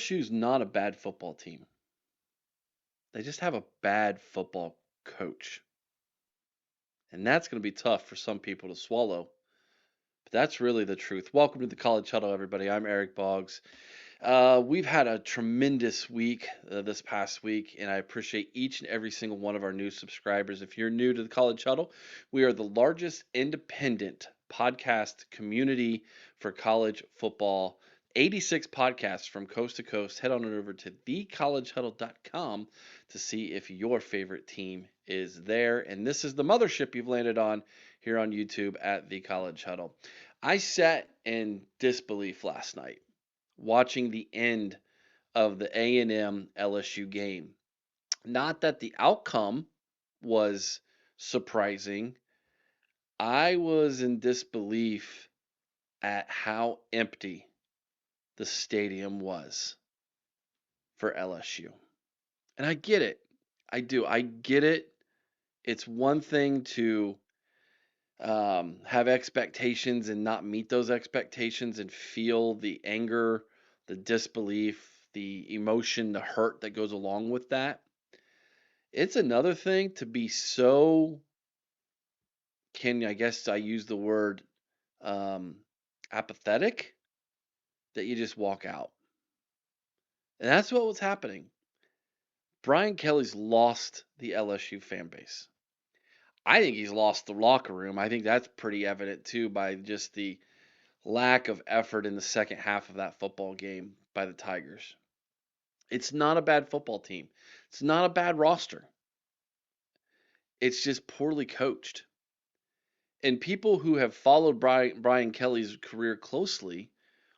LSU's not a bad football team. They just have a bad football coach. And that's going to be tough for some people to swallow. But that's really the truth. Welcome to the College Huddle, everybody. I'm Eric Boggs. We've had a tremendous week this past week, and I appreciate each and every single one of our new subscribers. If you're new to the College Huddle, we are the largest independent podcast community for college football. 86 podcasts from coast to coast. Head on over to thecollegehuddle.com to see if your favorite team is there. And this is the mothership you've landed on here on YouTube at The College Huddle. I sat in disbelief last night watching the end of the A&M LSU game. Not that the outcome was surprising. I was in disbelief at how empty the stadium was for LSU. And I get it. I do. I get it. It's one thing to have expectations and not meet those expectations and feel the anger, the disbelief, the emotion, the hurt that goes along with that. It's another thing to be so, I guess I use the word apathetic, that you just walk out. And that's what was happening. Brian Kelly's lost the LSU fan base. I think he's lost the locker room. I think that's pretty evident too by just the lack of effort in the second half of that football game by the Tigers. It's not a bad football team. It's not a bad roster. It's just poorly coached. And people who have followed Brian Kelly's career closely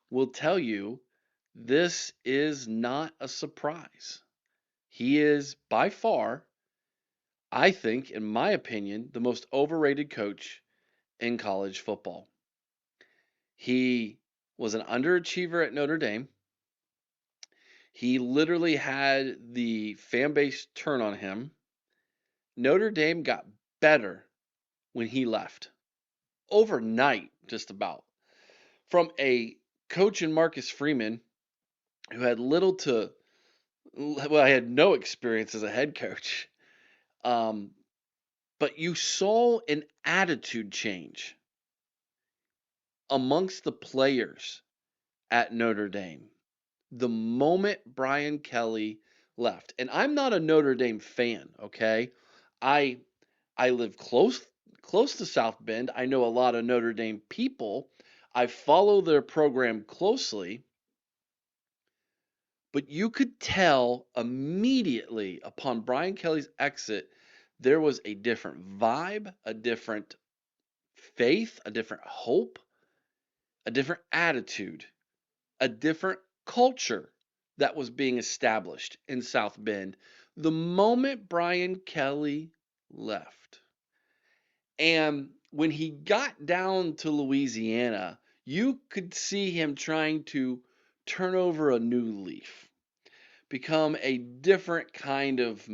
will tell you this is not a surprise. He is by far, I think, in my opinion, the most overrated coach in college football. He was an underachiever at Notre Dame. He literally had the fan base turn on him. Notre Dame got better when he left. Overnight, just about. From a coach in Marcus Freeman who had I had no experience as a head coach. But you saw an attitude change amongst the players at Notre Dame the moment Brian Kelly left. And I'm not a Notre Dame fan, okay? I live close to South Bend. I know a lot of Notre Dame people. I follow their program closely. But you could tell immediately upon Brian Kelly's exit, there was a different vibe, a different faith, a different hope, a different attitude, a different culture that was being established in South Bend the moment Brian Kelly left. And when he got down to Louisiana, you could see him trying to turn over a new leaf, become a different kind of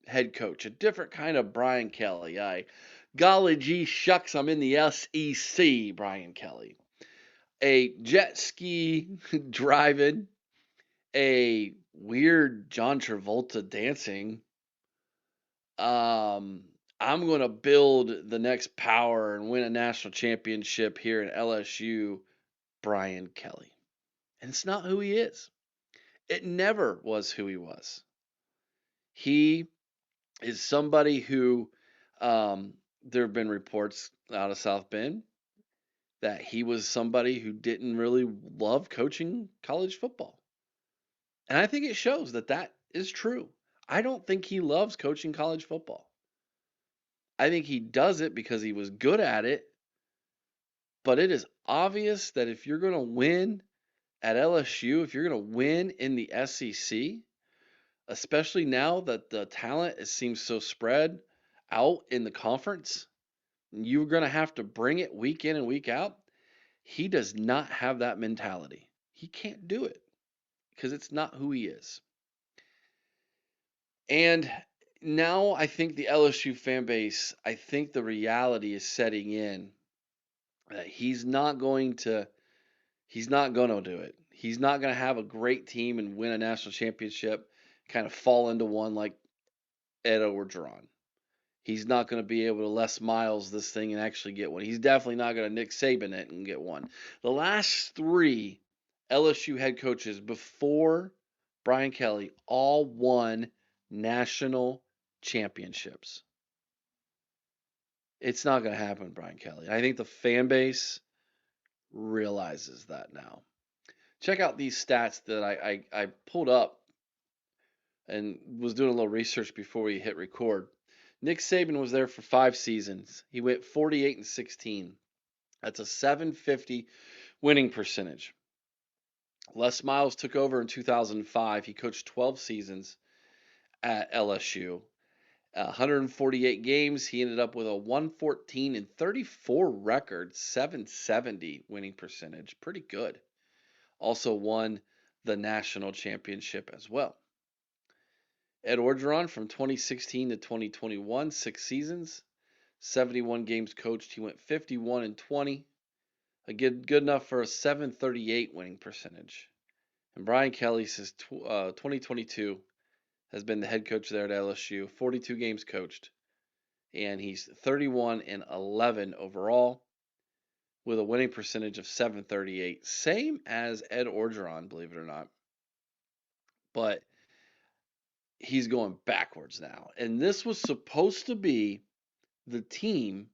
head coach, a different kind of Brian Kelly. Golly gee shucks, I'm in the SEC, Brian Kelly. A jet ski driving, a weird John Travolta dancing. I'm going to build the next power and win a national championship here in LSU, Brian Kelly. And it's not who he is. It never was who he was. He is somebody who, there have been reports out of South Bend that he was somebody who didn't really love coaching college football. And I think it shows that that is true. I don't think he loves coaching college football. I think he does it because he was good at it. But it is obvious that if you're going to win at LSU, if you're going to win in the SEC, especially now that the talent seems so spread out in the conference, you're going to have to bring it week in and week out. He does not have that mentality. He can't do it because it's not who he is. And now I think the LSU fan base, I think the reality is setting in that he's not going to do it. He's not going to have a great team and win a national championship, kind of fall into one like Ed Orgeron. He's not going to be able to Les Miles this thing and actually get one. He's definitely not going to Nick Saban it and get one. The last three LSU head coaches before Brian Kelly all won national championships. It's not going to happen, Brian Kelly. I think the fan base realizes that now. Check out these stats that I pulled up and was doing a little research before we hit record. Nick Saban was there for 5 seasons. He went 48-16. That's a 750 winning percentage. Les Miles took over in 2005. He coached 12 seasons at LSU. 148 games. He ended up with a 114-34 record, 770 winning percentage. Pretty good. Also won the national championship as well. Ed Orgeron from 2016 to 2021, 6 seasons, 71 games coached. He went 51-20. Again, good enough for a 738 winning percentage. And Brian Kelly says 2022 has been the head coach there at LSU, 42 games coached, and he's 31-11 overall with a winning percentage of 738, same as Ed Orgeron, believe it or not. But he's going backwards now. And this was supposed to be the team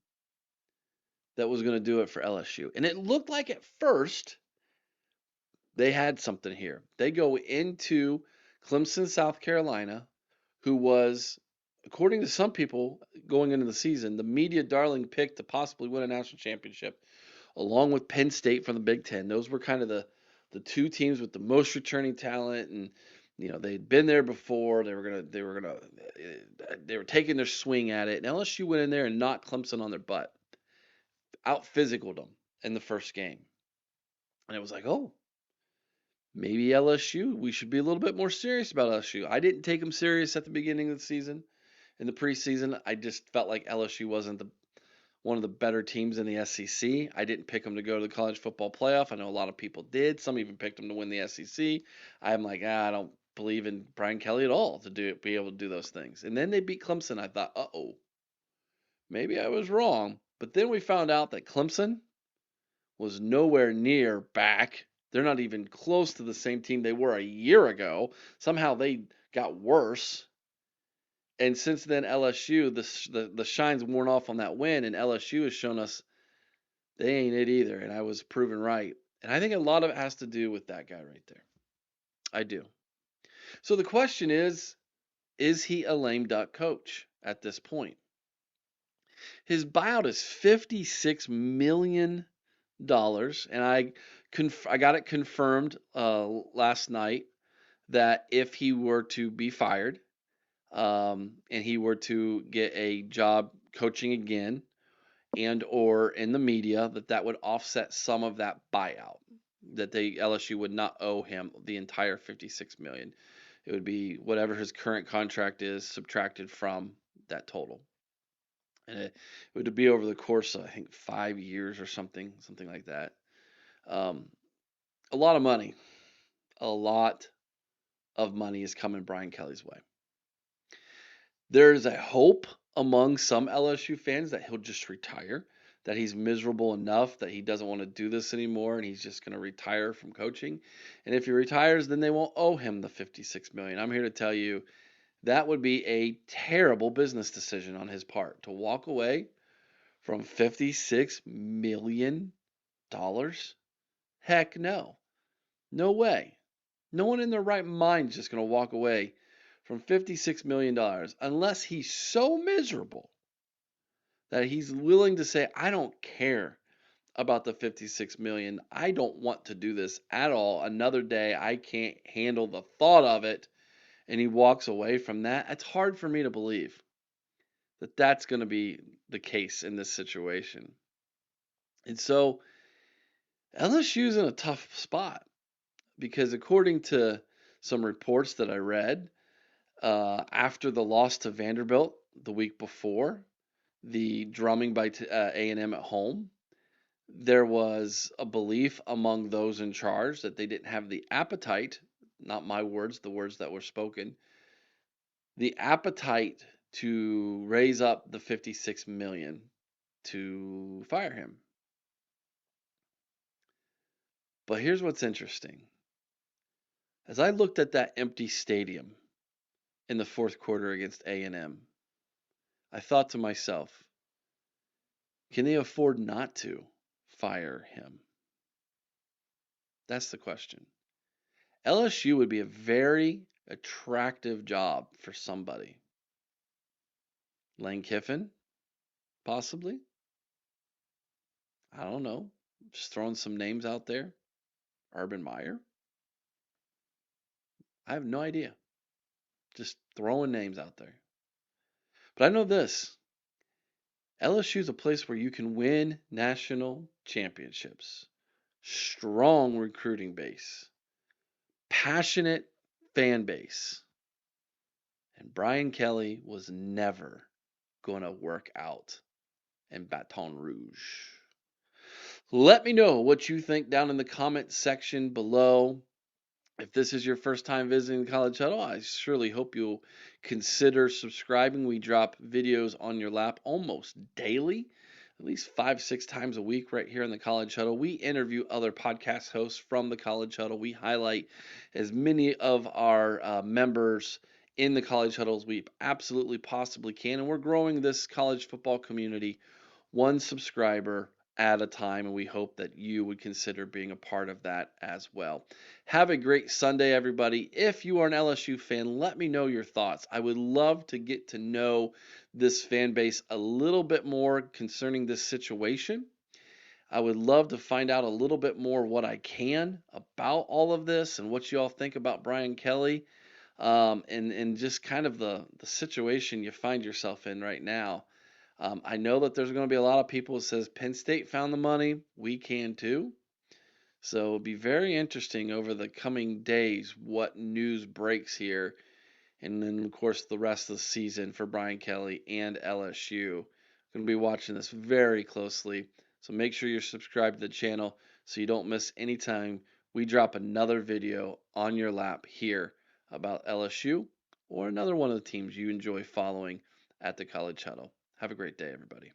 that was going to do it for LSU. And it looked like at first they had something here. They go into Clemson, South Carolina, who was, according to some people going into the season, the media darling pick to possibly win a national championship, along with Penn State from the Big Ten. Those were kind of the two teams with the most returning talent, and they'd been there before. They were taking their swing at it, and LSU went in there and knocked Clemson on their butt, out physicaled them in the first game, and it was like, oh, maybe LSU. We should be a little bit more serious about LSU. I didn't take them serious at the beginning of the season. In the preseason, I just felt like LSU wasn't one of the better teams in the SEC. I didn't pick them to go to the college football playoff. I know a lot of people did. Some even picked them to win the SEC. I'm like, I don't believe in Brian Kelly at all to be able to do those things. And then they beat Clemson. I thought, uh-oh, maybe I was wrong. But then we found out that Clemson was nowhere near back. They're not even close to the same team they were a year ago. Somehow they got worse. And since then, LSU, the shine's worn off on that win, and LSU has shown us they ain't it either. And I was proven right. And I think a lot of it has to do with that guy right there. I do. So the question is he a lame duck coach at this point? His buyout is $56 million, and I got it confirmed last night that if he were to be fired, and he were to get a job coaching again and or in the media, that would offset some of that buyout, that LSU would not owe him the entire $56 million. It would be whatever his current contract is subtracted from that total. And it would be over the course of, I think, 5 years or something like that. A lot of money. A lot of money is coming Brian Kelly's way. There's a hope among some LSU fans that he'll just retire, that he's miserable enough that he doesn't want to do this anymore and he's just going to retire from coaching. And if he retires, then they won't owe him the $56 million. I'm here to tell you that would be a terrible business decision on his part to walk away from $56 million. Heck no. No way. No one in their right mind is just going to walk away from $56 million unless he's so miserable that he's willing to say, I don't care about the $56 million. I don't want to do this at all. Another day, I can't handle the thought of it. And he walks away from that. It's hard for me to believe that that's going to be the case in this situation. And so LSU's in a tough spot because according to some reports that I read, after the loss to Vanderbilt the week before, the drumming by A&M at home, There was a belief among those in charge that they didn't have the appetite, not my words, the words that were spoken, the appetite to raise up the 56 million to fire him. But here's what's interesting. As I looked at that empty stadium in the fourth quarter against A&M, I thought to myself, can they afford not to fire him? That's the question. LSU would be a very attractive job for somebody. Lane Kiffin, possibly. I don't know. Just throwing some names out there. Urban Meyer. I have no idea. Just throwing names out there. But I know this. LSU is a place where you can win national championships. Strong recruiting base. Passionate fan base. And Brian Kelly was never going to work out in Baton Rouge. Let me know what you think down in the comment section below. If this is your first time visiting the College Huddle, I surely hope you'll consider subscribing. We drop videos on your lap almost daily, at least 5-6 times a week right here in the College Huddle. We interview other podcast hosts from the College Huddle. We highlight as many of our members in the College Huddle as we absolutely possibly can. And we're growing this college football community one subscriber at a time, and we hope that you would consider being a part of that as well. Have a great Sunday, everybody. If you are an LSU fan, let me know your thoughts. I would love to get to know this fan base a little bit more concerning this situation. I would love to find out a little bit more what I can about all of this and what you all think about Brian Kelly, and just kind of the situation you find yourself in right now. I know that there's going to be a lot of people who says Penn State found the money. We can too. So it'll be very interesting over the coming days what news breaks here. And then, of course, the rest of the season for Brian Kelly and LSU. Going to be watching this very closely. So make sure you're subscribed to the channel so you don't miss any time we drop another video on your lap here about LSU or another one of the teams you enjoy following at the College Huddle. Have a great day, everybody.